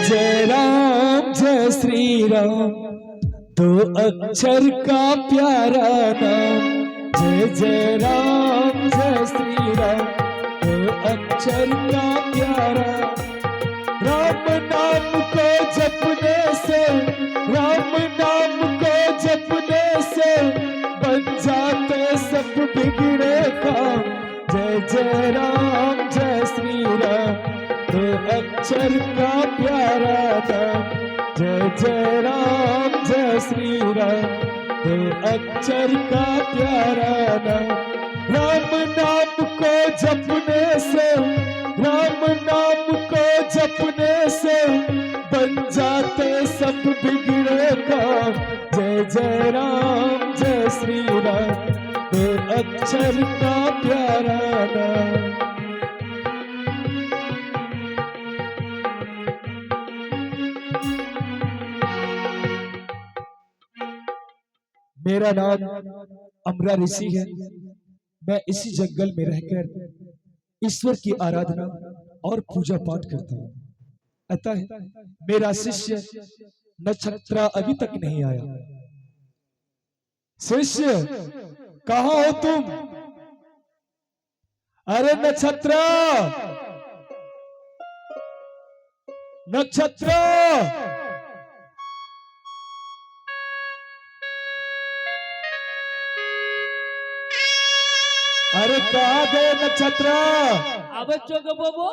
जय राम जय श्री राम, दो अक्षर का प्यारा नाम। जय जय राम जय श्री राम, दो अक्षर का प्यारा। राम नाम को जपने से, राम नाम को जपने से बन जाते सब बिगड़े काम। जय जय राम जय श्री राम, दो अक्षर का प्यारा नाम। जय जय राम जय श्री राम, दो अक्षर का प्यारा नाम। राम नाम को जपने से, राम नाम को जपने से बन जाते सब बिगड़े काम। जय जय राम जय श्री राम, दो अक्षर का प्यारा नाम। मेरा नाम अमरा ऋषि है। मैं इसी जंगल में रहकर ईश्वर की आराधना और पूजा पाठ करता हूँ। अतः मेरा शिष्य नक्षत्रा अभी तक नहीं आया। शिष्य कहाँ हो तुम? अरे नक्षत्रा, नक्षत्रा, अरे कहाँ गए नक्षत्रा? अब चोग बोबो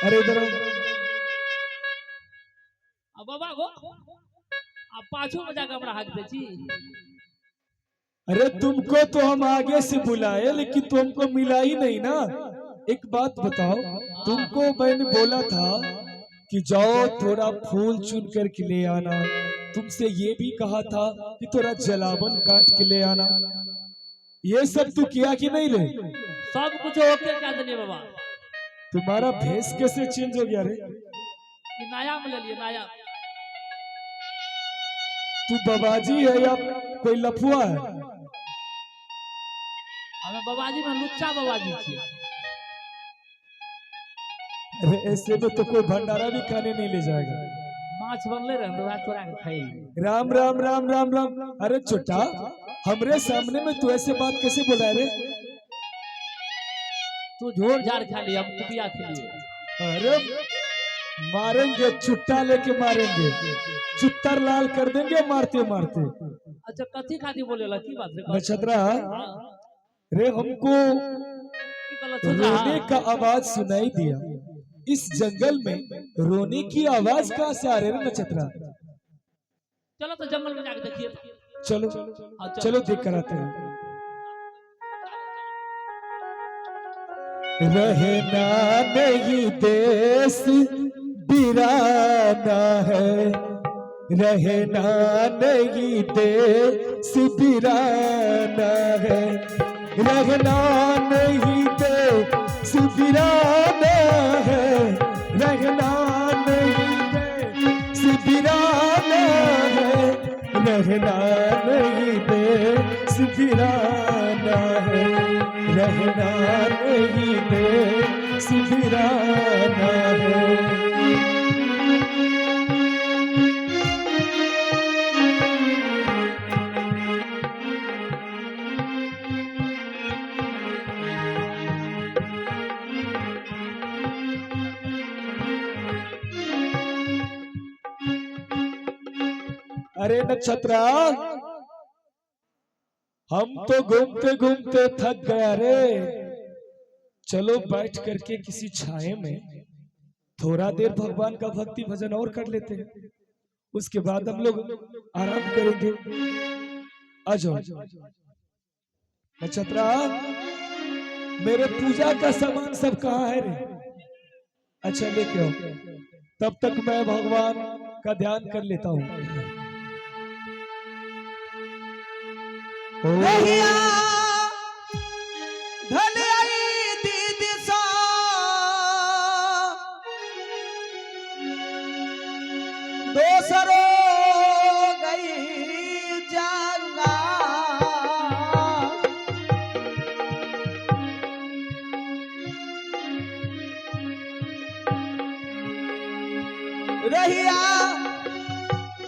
अरे इधर अब बाबा गो अब पाछू में जाकर हमरा हाथ देची। अरे तुमको तो हम आगे से बुलाए, लेकिन तुमको मिला ही नहीं ना। एक बात बताओ, तुमको मैंने बोला था कि जाओ थोड़ा फूल चुन कर के ले आना। तुमसे ये भी कहा था कि थोड़ा जलावन काट के ले आना। ये सब तू किया कि नहीं ले? सब कुछ ओके क्या देने बाबा। तुम्हारा भेष कैसे चेंज हो गया रे? ये नया में ले लिए नया। तू बाबाजी है या कोई लफुआ है? हमें बाबाजी में लुच्चा बाबाजी थी। अरे ऐसे में तो कोई भंडारा भी खाने नहीं ले जाएगा। माछ बनले रहे तो चोरा के खाई। राम राम राम राम राम। अरे छोटा, हमरे सामने में तू ऐसे बात कैसे बोला रे? तू झोर झाड़ खा लिया, हम कुटिया के लिए। अरे मारेंगे, चुट्टा लेके मारेंगे, चुत्तर लाल कर देंगे मारते मारते। अच्छा कथी खाती बोले ला की बात रे? नक्षत्रा रे, हमको रोने का आवाज सुनाई दिया। इस जंगल में रोने की आवाज कहाँ से आ रही है नक्षत्रा? चलो तो जंगल में जाके देखिए। चलो चलो देख कर आते हैं। रहना नहीं देश बिराना है, रहना नहीं देश बिराना है, रहना नहीं देश बिराना है, रहना नहीं देश बिराना है, रहना नहीं देश बिराना है, रहना नहीं देश बिराना है। अरे नक्षत्रा, हम तो घूमते घूमते थक गया रे। चलो बैठ करके किसी छाए में थोड़ा देर भगवान का भक्ति भजन और कर लेते हैं, उसके बाद हम लोग आराम करेंगे। आ जाओ नक्षत्रा, मेरे पूजा का सामान सब कहाँ है रे? अच्छा लेके आओ, तब तक मैं भगवान का ध्यान कर लेता हूँ। दोसरो गई जंगा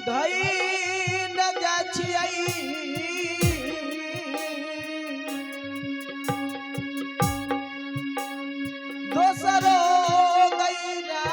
धई न जाछियै दोसरो गैरा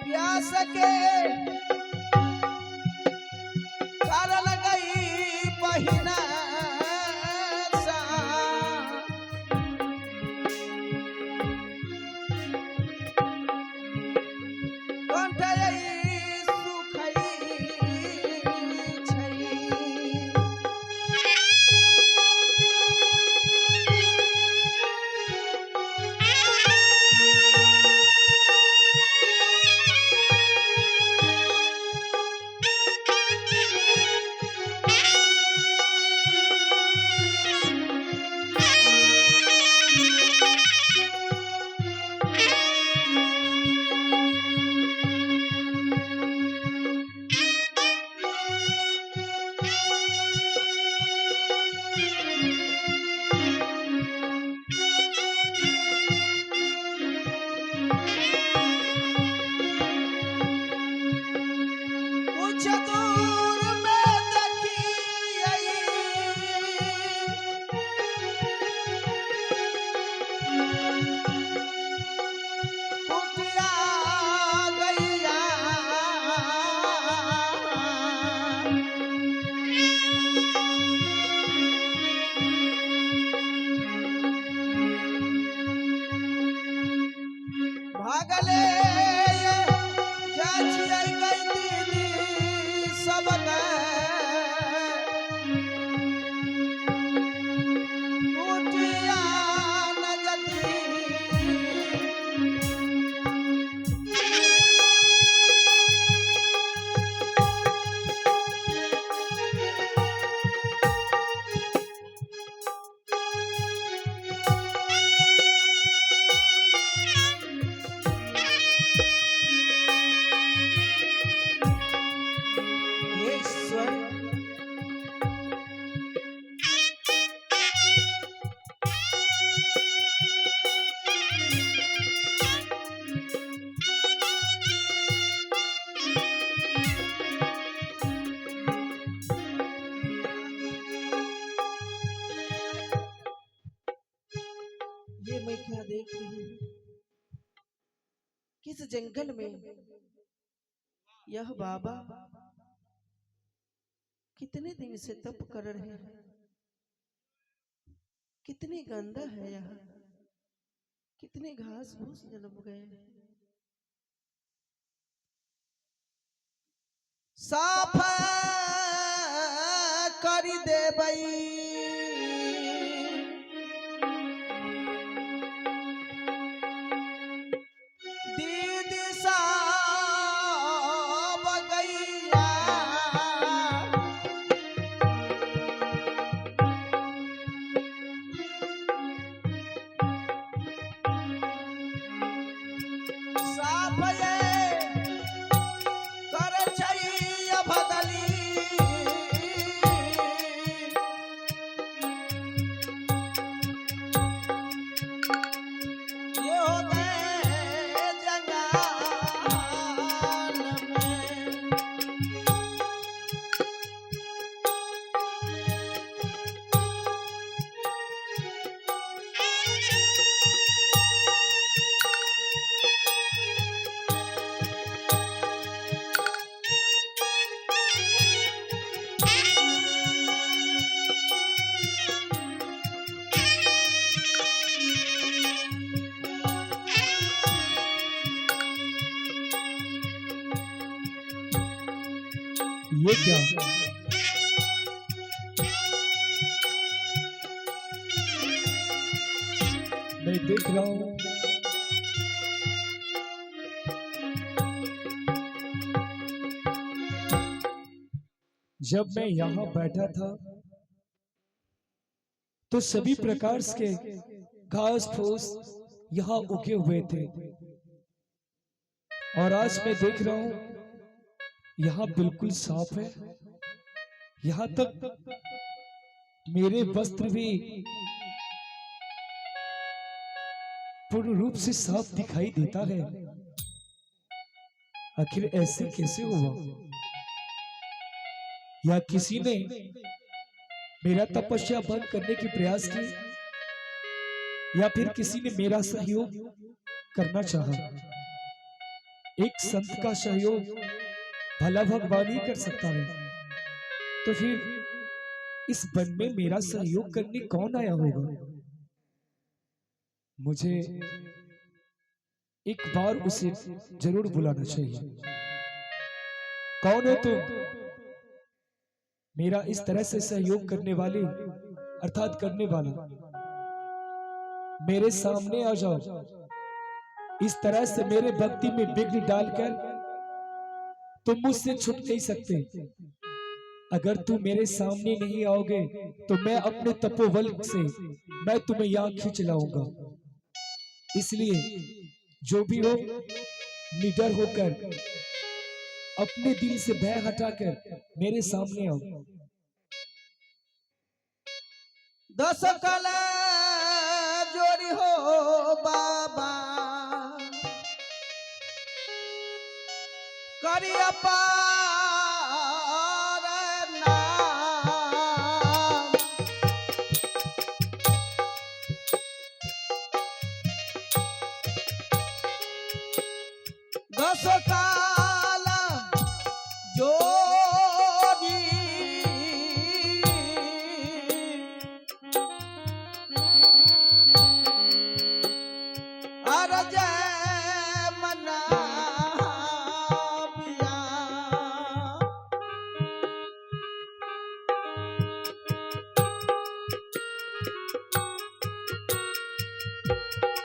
प्यास के कारण गई बहिना सा कंठई सुखई छै कुछ दूर में देखियै कुटिया गैया भागले जाछियै गई दीदी सबके कुटिया न जदी ईश्वर ये मैं क्या देख रही हूँ किस जंगल में यह बाबा कितने दिन से तप कर रहे हैं कितनी गंदा है यहाँ कितने घास फूस जन्म गए हैं साफ कर देबई दीदी साब गैया साफ कर चाहिए बदली ये क्या? मैं देख रहा हूं जब मैं यहां बैठा था तो सभी प्रकार के घास फूस यहां उगे हुए थे, और आज मैं देख रहा हूं यहां बिल्कुल साफ है। यहां तक मेरे वस्त्र भी पूर्ण रूप से साफ दिखाई देता है। आखिर ऐसे कैसे हुआ? या किसी ने मेरा तपस्या बंद करने की प्रयास की, या फिर किसी ने मेरा सहयोग करना चाहा। एक संत का सहयोग भला भगवान ही कर सकता है, तो फिर इस वन में मेरा सहयोग करने कौन आया होगा? मुझे एक बार उसे जरूर बुलाना चाहिए। कौन हो तुम? मेरा इस तरह से सहयोग करने वाले अर्थात करने वाला, मेरे सामने आ जाओ। इस तरह से मेरे भक्ति में विघ्न डालकर तुम मुझसे छुट नहीं सकते। अगर तुम मेरे सामने नहीं आओगे तो मैं अपने तपोबल से मैं तुम्हें यहां खींच लाऊंगा। इसलिए जो भी हो, निडर होकर अपने दिल से भय हटाकर मेरे सामने आओ। दस कला जोड़ी हो बाबा करिया पार नाम। दस काला जोड़ी अरज मना पिया।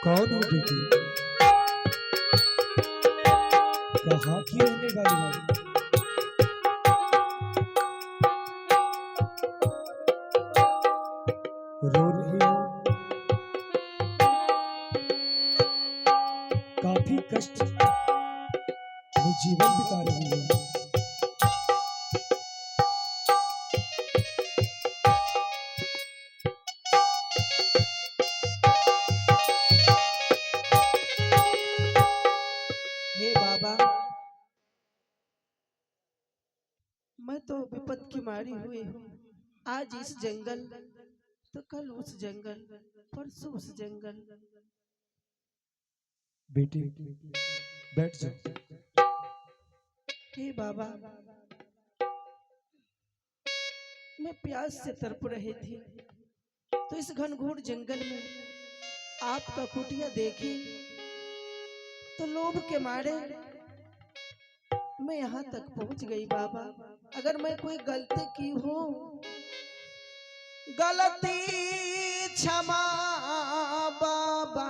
कौन हो बेटी? कहाँ की रहने वाली हो? रो रही हो? काफी कष्ट में जीवन बिता रही हो। हे बाबा, मैं तो विपद की मारी हुई हूँ। आज इस जंगल तो कल उस जंगल, परसों उस जंगल। बेटी बैठ जाओ। हे बाबा, मैं प्यास से तड़प रही थी तो इस घनघोर जंगल में आपका कुटिया देखी तो लोभ के मारे मैं यहाँ तक पहुँच गई। बाबा, अगर मैं कोई गलती की हो, गलती क्षमा बाबा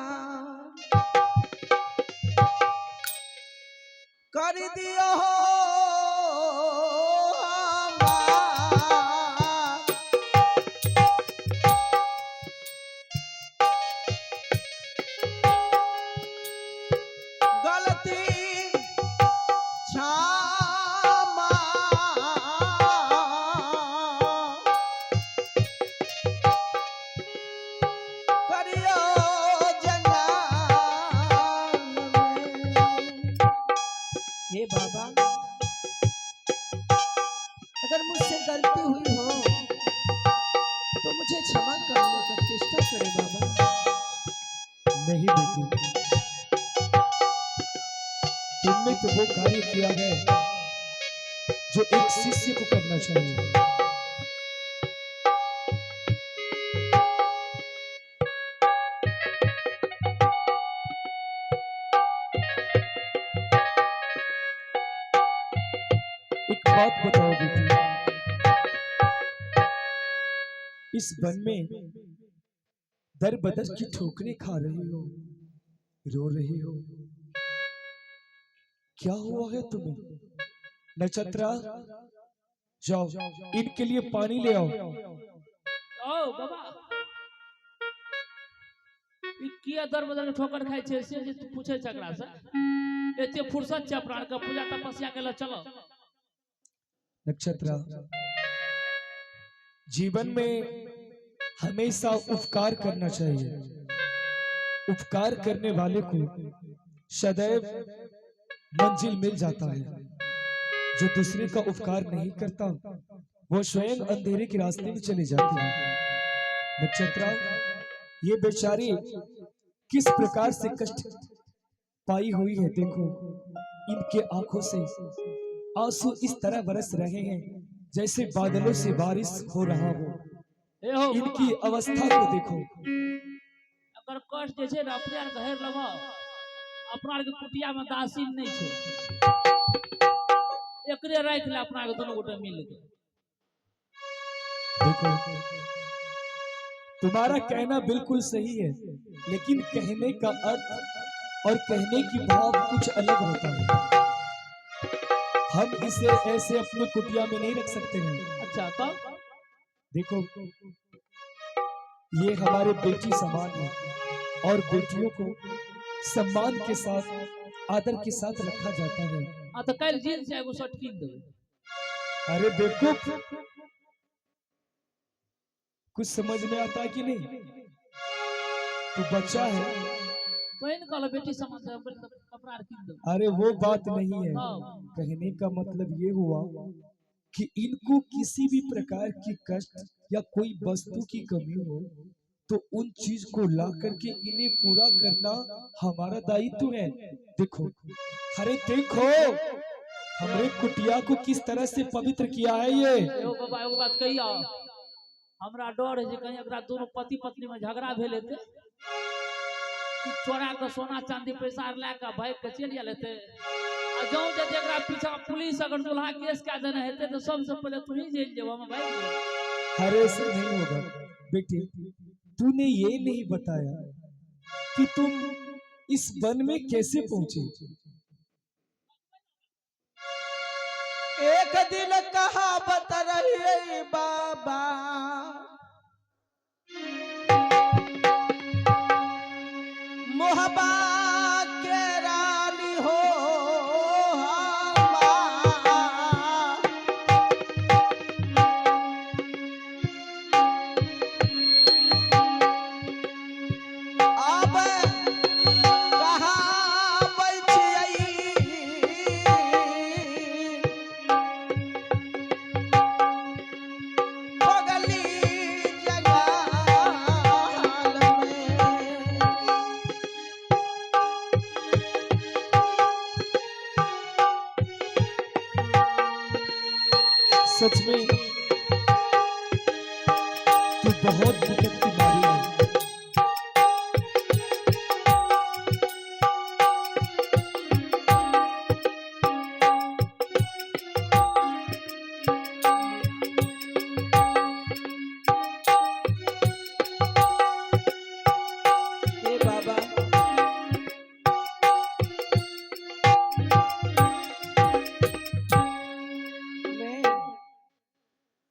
कर दियो हो हमार। गलती क्षमा करियो जंगल में। हे बाबा, अगर मुझसे गलती हुई हो तो मुझे क्षमा करने का चेष्टा करे बाबा। नहीं बेटी, तुमने तो वो कार्य किया है जो एक शिष्य को करना चाहिए। एक बात बताओ बेटी, इस वन में दर बदर की ठोकरें खा रही हो, रो रही हो, क्या हुआ है तुम्हें? नक्षत्रा, जाओ इनके लिए पानी ले आओ। ओ बाबा ई किया दर बदर के ठोकर खाइ छै से जे तू पूछे छ एकरा से एते फुर्सत छै प्राण का पूजा तपस्या के लिए चलो। नक्षत्रा, जीवन में हमेशा उपकार करना चाहिए। उपकार करने वाले को सदैव मंजिल मिल जाता है। जो दूसरे का उपकार नहीं करता वो स्वयं अंधेरे के रास्ते में चले जाते हैं। नक्षत्रा, ये बेचारी किस प्रकार से कष्ट पाई हुई है, देखो इनके आंखों से आंसू इस तरह बरस रहे हैं जैसे बादलों से बारिश हो रहा हो। ए हो इनकी अवस्था को देखो। अगर कष्ट जे छै ना अपने आर घेर लबो, अपना आर के कुटिया में दासीन नहीं छै, एकरे राख ले अपना के दोनों गोटे मिल के। देखो तुम्हारा कहना बिल्कुल सही है, लेकिन कहने का अर्थ और कहने की भाव कुछ अलग होता है। हम इसे ऐसे अपने कुटिया में नहीं रख सकते हैं। अच्छा तो देखो ये हमारे बेटी समान है और बेटियों को सम्मान के साथ आदर के साथ रखा जाता है। हां तो कल जीन से एगो शर्ट कीन देबे। अरे बेवकूफ, कुछ समझ में आता है कि नहीं? तू बच्चा है। तो इन कहलो बेटी समझ कपड़ा आर कीन देबे। अरे वो बात नहीं है, हाँ। कहने का मतलब ये हुआ कि इनको किसी भी प्रकार की कष्ट या कोई वस्तु की कमी हो तो उन चीज को ला करके इन्हें पूरा करना हमारा दायित्व है। देखो, अरे देखो हमरे कुटिया को किस तरह से पवित्र किया है ये। एगो बाबा एगो बात कहिया, हमरा डर है जे कहीं एकरा दोनों पति पत्नी में झगड़ा भेल हेते, चोरा के सोना चांदी पैसा ला के भाग के चल गेल हेते, आ जाऊं जे एकरा पीछा पुलिस अगर दुल्हा केस का देने हेते तो सबसे पहले तू ही जेल जेब, हम भाग जेब। अरे ऐसे नहीं होगा बेटे, तूने ये नहीं बताया कि तुम इस वन में कैसे पहुंचे। एक दिन कहावत रही बाबा, मोहबा के रानी हो हवा। अब कहाँ बैठियै बगली जंगल में। सच में तू बहुत मेहनत की मारी है। हे बाबा, मैं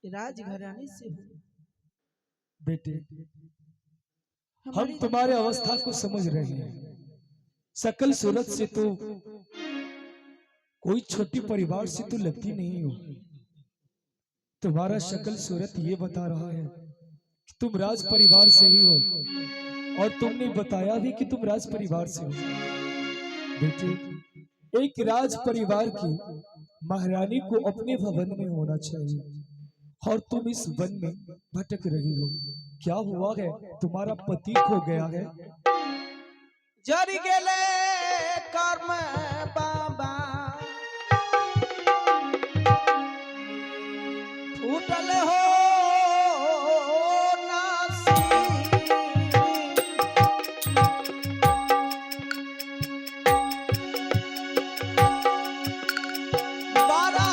राजघराने से हूँ। बेटे, हम हमारी तुम्हारे अवस्था को समझ रहे हैं। सकल सूरत से तो कोई छोटी परिवार से तो लगती नहीं हो। तुम्हारा शकल सूरत ये बता रहा है कि तुम राज परिवार से ही हो, और तुमने बताया भी कि तुम राज परिवार से हो। बेटे, एक राज परिवार की महारानी को अपने भवन में होना चाहिए, और तुम इस वन में भटक रही हो। क्या हुआ है? तुम्हारा पति खो गया है। जरी गेले कर्म बाबा, फूटल हो नासी। बारा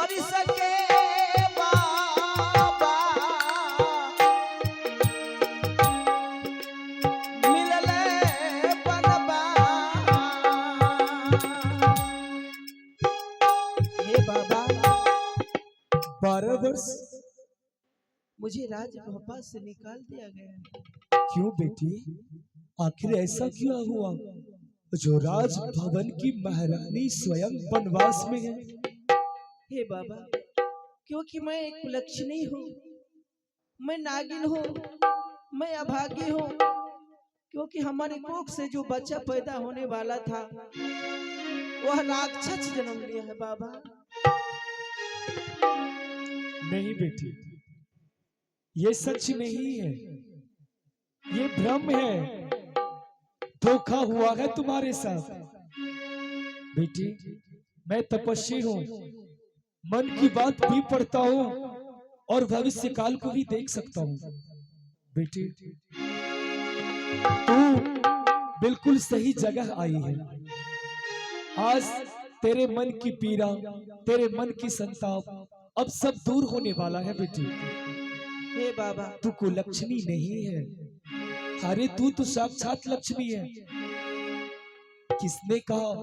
कर सके बाबा मिलले बनबा। हे बाबा 12 वर्ष? मुझे राजभोपा से निकाल दिया गया। क्यों बेटी, आखिर ऐसा क्यों हुआ जो राजभवन की महारानी स्वयं वनवास में है? हे बाबा, क्योंकि मैं एक कुलक्षणी हूँ, मैं नागिन हूँ, मैं अभागी हूँ। क्योंकि हमारे कोख से जो बच्चा पैदा होने वाला था वह राक्षस जन्म लिया है बाबा। नहीं बेटी, ये सच नहीं है, ये भ्रम है, धोखा हुआ है तुम्हारे साथ। बेटी, मैं तपस्वी हूँ, मन की बात भी पढ़ता हूँ और भविष्य काल को भी देख सकता हूँ। बेटी, तू बिल्कुल सही जगह आई है। आज तेरे मन की पीड़ा, तेरे मन की संताप अब सब दूर होने वाला है बेटी। हे बाबा, तू को लक्ष्मी नहीं है, अरे तू तो साक्षात लक्ष्मी है। किसने कहा,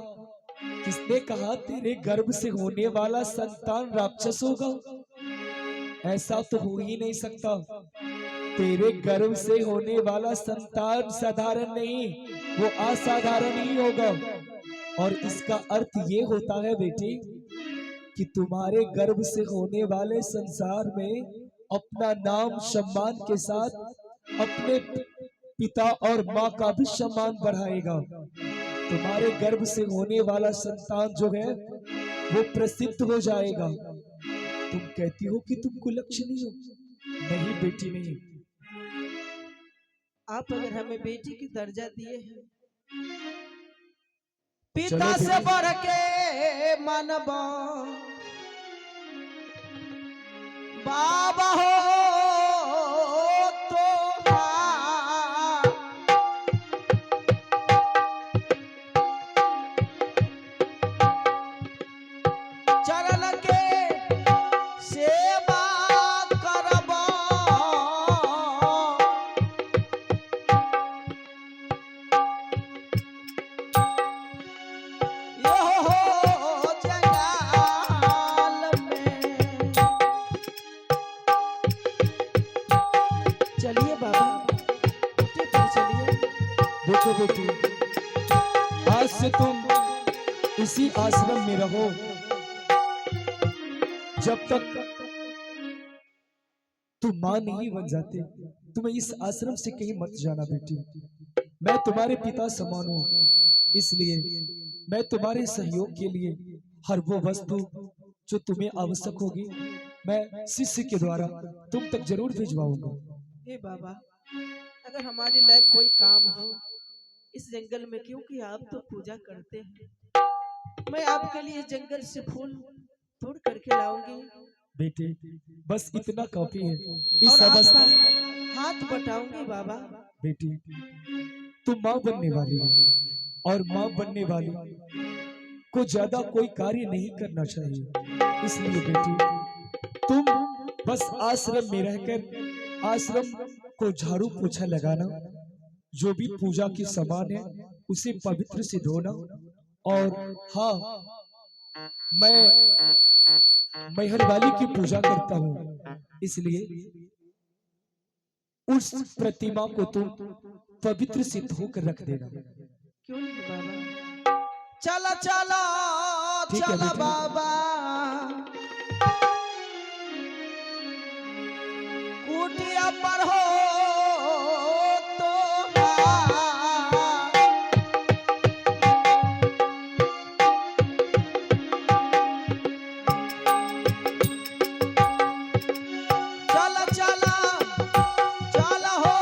किसने कहा तेरे गर्भ से होने वाला संतान राक्षस होगा? ऐसा तो हो ही नहीं सकता। तेरे गर्भ से होने वाला संतान साधारण नहीं, वो असाधारण ही होगा। और इसका अर्थ ये होता है बेटी कि तुम्हारे गर्भ से होने वाले संसार में अपना नाम सम्मान के साथ अपने पिता और माँ का भी सम्मान बढ़ाएगा। तुम्हारे गर्भ से होने वाला संतान जो है वो प्रसिद्ध हो जाएगा। तुम कहती हो कि तुम कुलक्षणी हो? नहीं बेटी, नहीं। आप अगर हमें बेटी की दर्जा दिए हैं, पिता चलो से बेटी। बढ़ के मानबा बाबा हो तो हाँ। चरण के सेवा करबा यो हो जंगल में। चलिए बाबा, उठिए फिर चलिए। देखो बेटी, आज से तुम इसी आश्रम में रहो जब तक तुम मां नहीं बन जाते। तुम्हें इस आश्रम से कहीं मत जाना बेटी। मैं तुम्हारे पिता समान हूँ, इसलिए मैं तुम्हारे सहयोग के लिए हर वो वस्तु जो तुम्हें आवश्यक होगी मैं शिष्य के द्वारा तुम तक जरूर भिजवाऊंगा। हे बाबा, अगर हमारे लायक कोई काम हो इस जंगल में, क्योंकि आप तो पूजा करते हैं, मैं आपके लिए जंगल से फूल तोड़ करके लाऊंगी बेटे, बस इतना काफी है इस और अवस्था। आपका हाथ बटाऊंगी बाबा। बेटी, तुम माँ बनने वाली है और माँ बनने वाली को ज्यादा कोई कार्य नहीं करना चाहिए। इसलिए बेटी, तुम बस आश्रम में रहकर आश्रम को झाड़ू पोछा लगाना, जो भी पूजा के सामान है उसे पवित्र से धोना। और हाँ, मैं मेहरवाली की पूजा करता हूँ, इसलिए उस प्रतिमा को तुम पवित्र से धोकर रख देना। क्यों नहीं बाबा? चला चला ठीक है चला बेटी। बाबा, कुटिया पर हो तो हाँ। चला चला चला हो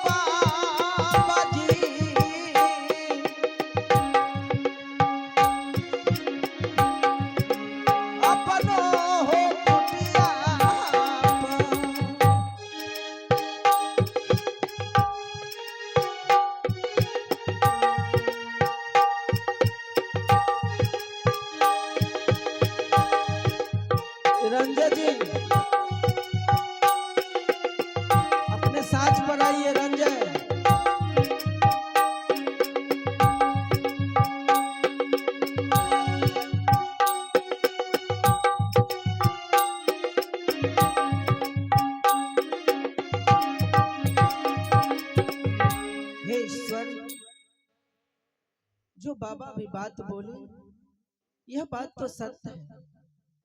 बाबा जी। रंजय जी अपने साज पर आइए रंजय। हे ईश्वर, जो बाबा भी बात बोले यह बात तो सत्य है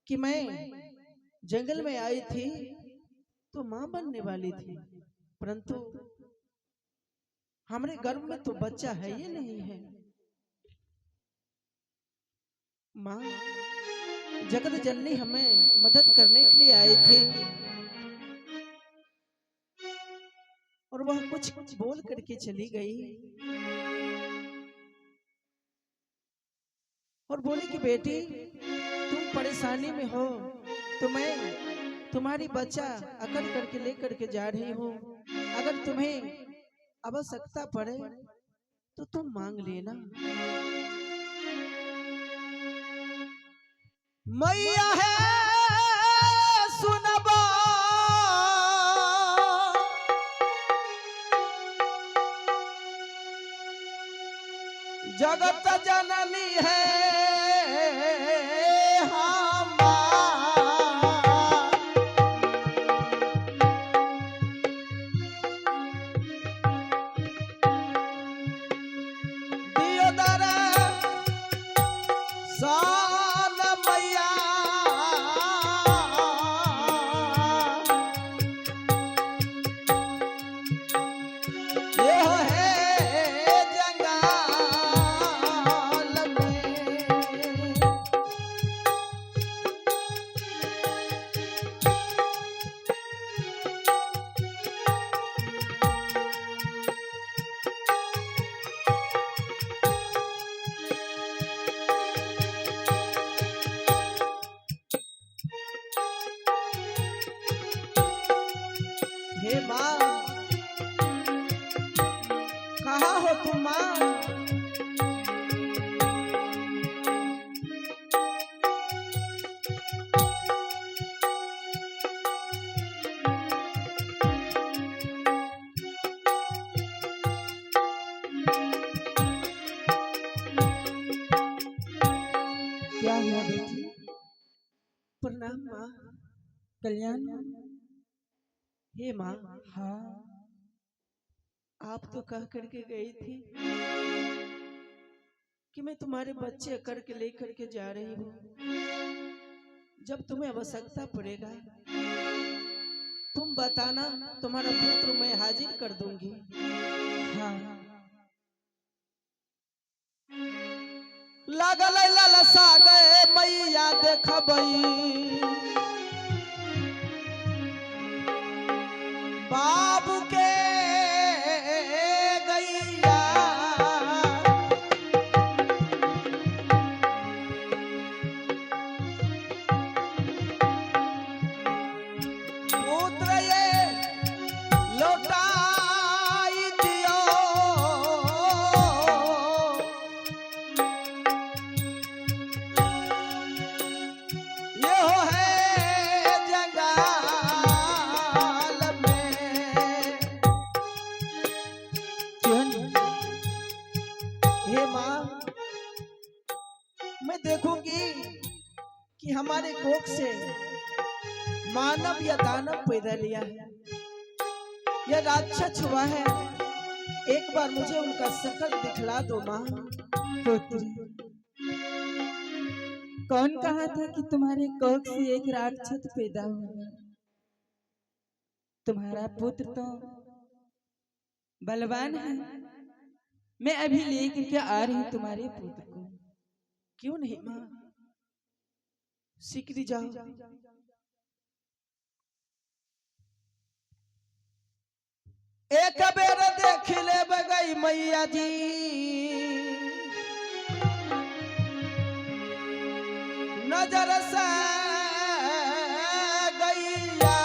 कि मैं जंगल में आई थी तो मां बनने वाली थी, परंतु हमारे गर्भ में तो बच्चा है ही नहीं है। मां जगत जननी हमें मदद करने के लिए आई थी और वह कुछ बोल करके चली गई और बोली कि बेटी तुम परेशानी में हो तो मैं तुम्हारी बच्चा अकड़ करके लेकर के जा रही हूँ, अगर तुम्हें आवश्यकता पड़े तो तुम मांग लेना। मैया है सुनबा जगत जननी है साल मैया ये है जंगाल में। हे माँ कहाँ हो तुम माँ? क्या हुआ बेटी? प्रणाम माँ। कल्याण? हे माँ हाँ आप तो कह करके गई थी कि मैं तुम्हारे बच्चे करके लेकर के जा रही हूँ, जब तुम्हें आवश्यकता पड़ेगा तुम बताना, तुम्हारा पुत्र मैं हाजिर कर दूंगी। हाँ लागल लालसा गए मैया देखबई बाबू के गैया पुत्र ये लौटाई दियो ये हो है जंगाल में। क्यों? हे माँ मैं देखूंगी कि हमारे कोख से मानव या दानव पैदा लिया है या राक्षस हुआ है, एक बार मुझे उनका शकल दिखला दो माँ। पुत्री, कौन कहा था कि तुम्हारे कोख से एक राक्षस पैदा होगा? तुम्हारा पुत्र तो बलवान है, मैं अभी लेकर के आ रही हूँ तुम्हारे पुत्र को। क्यों नहीं माँ, सीख जाओ। एक बेर देख ले गई मैया जी नजर से गैया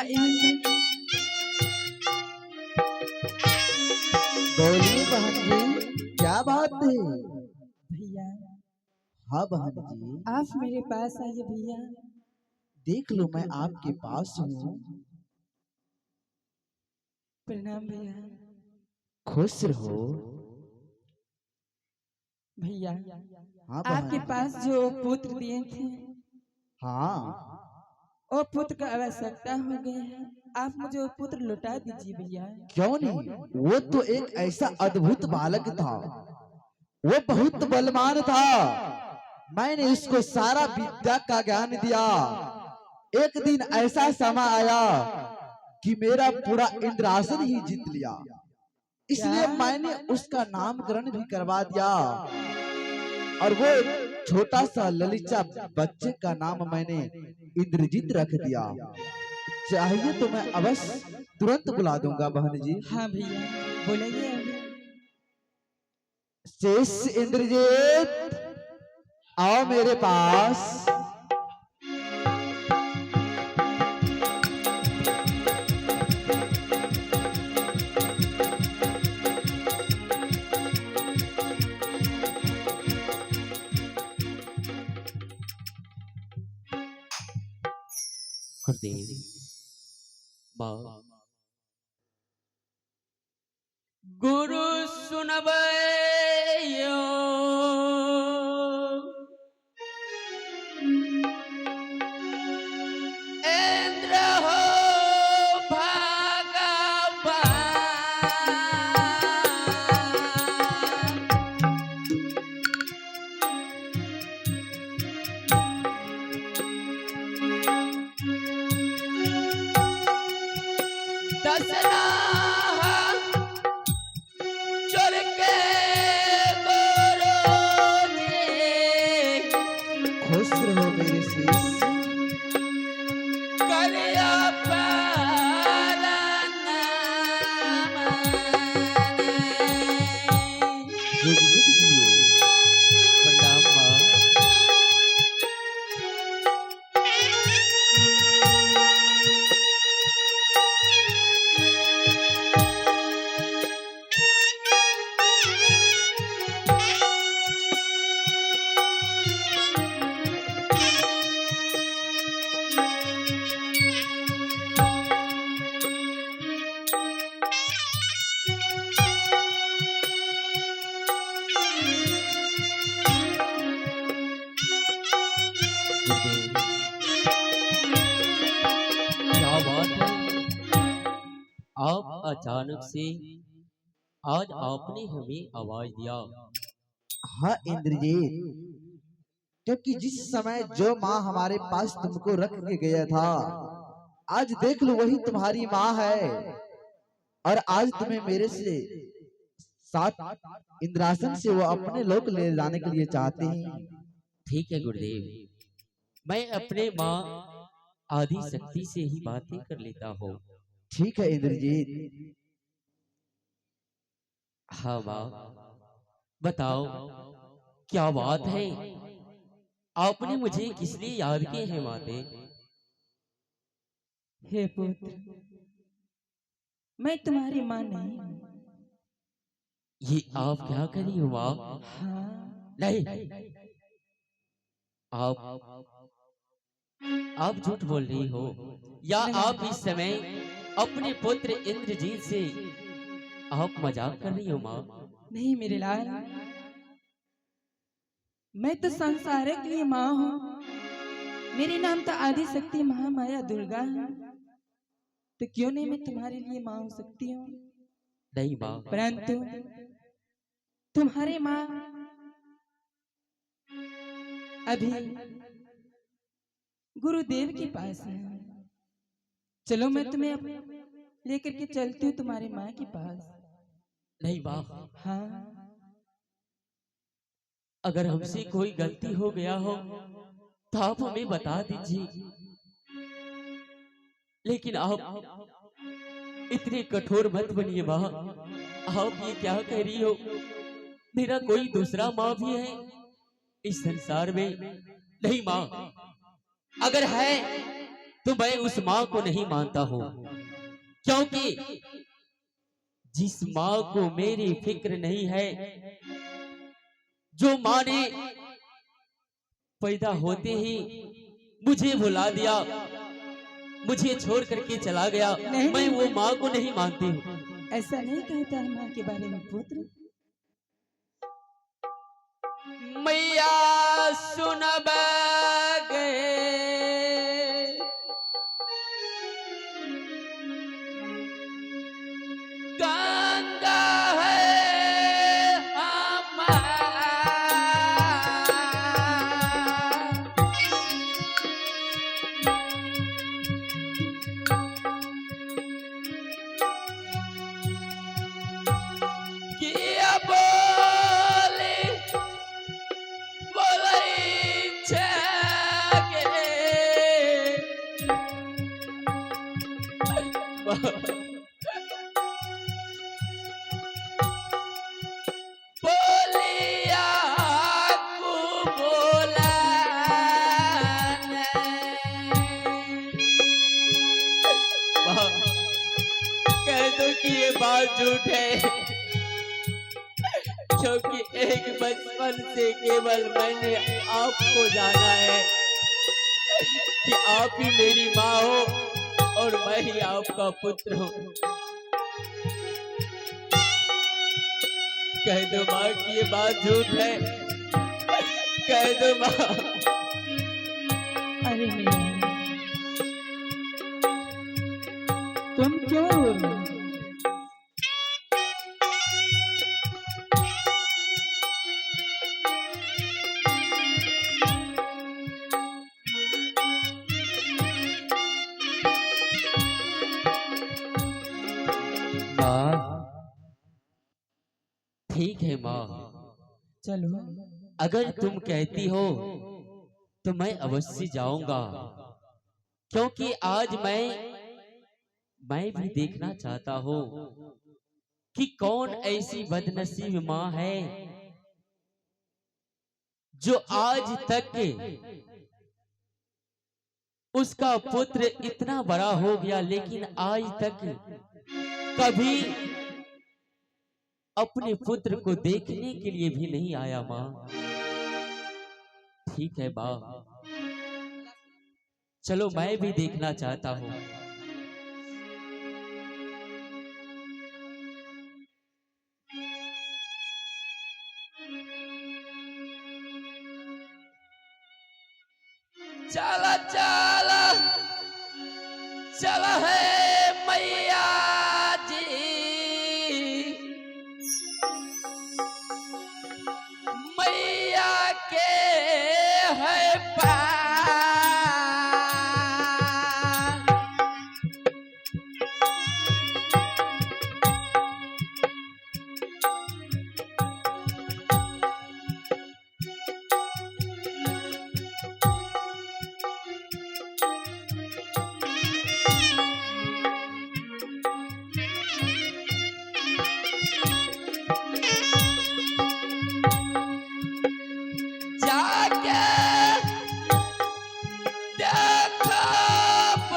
इंद्र। बोलिए बहन जी, क्या बात है? भैया हाँ बहन जी, आप मेरे पास आइए भैया। देख लो मैं आपके पास हूँ। प्रणाम भैया। खुश रहो। भैया हाँ आपके बहन। पास जो पुत्र दिए थे हाँ, वो पुत्र का आवश्यकता हो गई है, आप मुझे वो पुत्र लौटा दीजिए भैया। क्यों नहीं? वो तो एक ऐसा अद्भुत बालक था, वो बहुत बलवान था। मैंने उसको सारा विद्या का ज्ञान दिया। एक दिन ऐसा समय आया कि मेरा पूरा इंद्रासन ही जीत लिया, इसलिए क्या? मैंने उसका नामकरण भी करवा दिया। और वो छोटा सा ललिता बच्चे का नाम मैंने इंद्रजीत रख दिया। चाहिए तो मैं अवश्य तुरंत बुला दूंगा बहन जी। हाँ भैया बोलिए अभी। शेष इंद्रजीत, आओ मेरे पास। गुरुदेव माँ गुरु सुनबयो इंद्र हो भगवान दसना चल के खुश रहो मेरे शेष। करिया युग युग जियो। प्रणाम माँ। क्या बात है, आप अचानक से आज आपने हमें आवाज दिया। हाँ इंद्रजीत, क्योंकि जिस समय जो माँ हमारे पास तुमको रख के गया था, आज देख लो वही तुम्हारी माँ है। और आज तुम्हें मेरे से साथ इंद्रासन से वो अपने लोक ले जाने के लिए चाहते हैं। ठीक है गुरुदेव, मैं अपने माँ आदि शक्ति से ही बातें कर लेता हूँ। ठीक है इंद्रजीत। हाँ माँ, बताओ क्या बात है, आपने मुझे किस लिए याद किए हैं माते? हे पुत्र मैं तुम्हारी माँ नहीं हूँ। ये आप क्या करी हो माँ? हाँ नहीं, आप झूठ बोल रही हो, या आप इस समय अपने पुत्र इंद्रजीत से आप मजाक कर रही हो माँ? नहीं मेरे लाल, मैं तो संसार के लिए माँ हूँ। मेरे नाम तो आदि शक्ति महामाया दुर्गा है, तो क्यों नहीं मैं तुम्हारे लिए माँ हो सकती हूँ। नहीं माँ, परंतु तुम्हारे माँ अभी गुरुदेव के पास है। चलो मैं तुम्हें लेकर के चलती हूँ तुम्हारे माँ के पास। नहीं माँ, हाँ अगर हमसे कोई गलती हो गया हो तो आप हमें बता दीजिए, लेकिन आप इतने कठोर मत बनिए माँ। आप ये क्या कह रही हो? मेरा कोई दूसरा माँ भी है इस संसार में? नहीं माँ, अगर है तो मैं उस माँ को नहीं मानता हूँ, क्योंकि जिस माँ को मेरी फिक्र नहीं है, जो माँ ने पैदा होते ही मुझे भुला दिया, मुझे छोड़ करके चला गया, नहीं। मैं वो माँ को नहीं मानती हूँ। ऐसा नहीं कहता है माँ के बारे में पुत्र। मैया सुनब गए गंगा है हमार। किया बोले बोलै छगे। बोलिया को बोला कह दो कि ये बात झूठ है, क्योंकि एक बचपन से केवल मैंने आपको जाना है कि आप ही मेरी माँ हो और मैं ही आपका पुत्र हूँ। कह दो माँ कि ये बात झूठ है, कह दो माँ। अरे मैया, तुम क्यों रो रहे हो? माँ ठीक है माँ, चलो अगर तुम कहती हो तो मैं अवश्य जाऊंगा, क्योंकि आज मैं भी देखना चाहता हूँ कि कौन ऐसी बदनसीब माँ है जो आज तक उसका पुत्र इतना बड़ा हो गया लेकिन आज तक कभी अपने पुत्र को देखने के लिए भी नहीं आया। माँ ठीक है माँ, चलो मैं भी देखना चाहता हूँ। चला चला चला है मैया जी, मैया के है पार। जाके देखब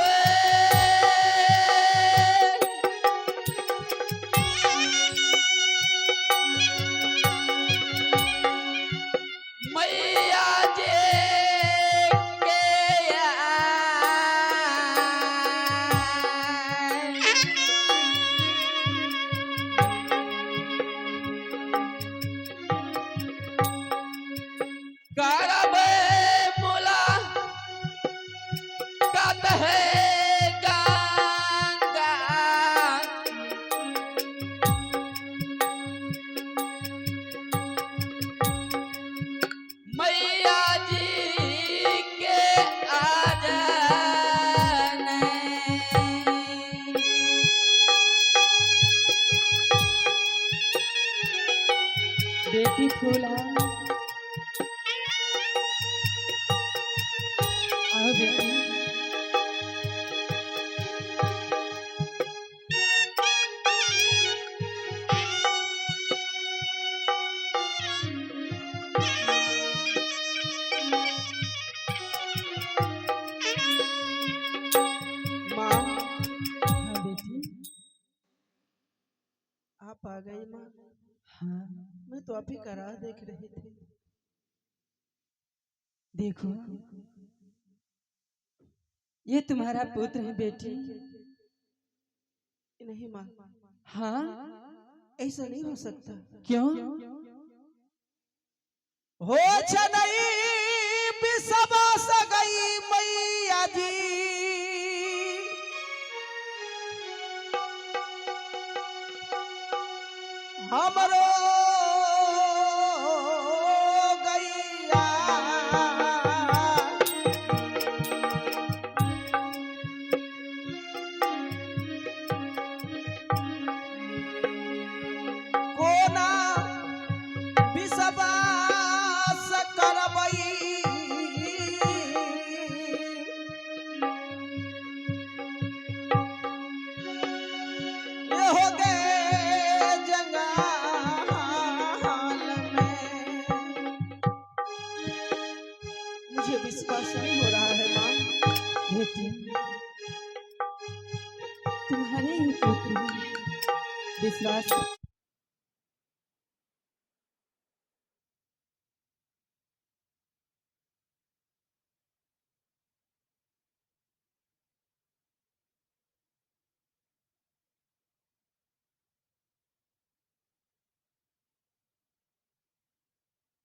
मैया जी के करब मुलाकात है गंगा, मैया जी के आजन। बेटी फूला, आओ बेटी। तो आप ही का राह देख रहे थे। देखो, ये तुम्हारा पुत्र है बेटी। नहीं माँ, हाँ, ऐसा नहीं हो सकता। क्यों? हो नहीं बिसवा सगई मैया जी, हमरो गैया कोना विश्वास करबई, ये हो गए जंगाल में। मुझे विश्वास नहीं हो रहा है माँ। बेटी, तुम्हारे ही पुत्र हैं। विश्वास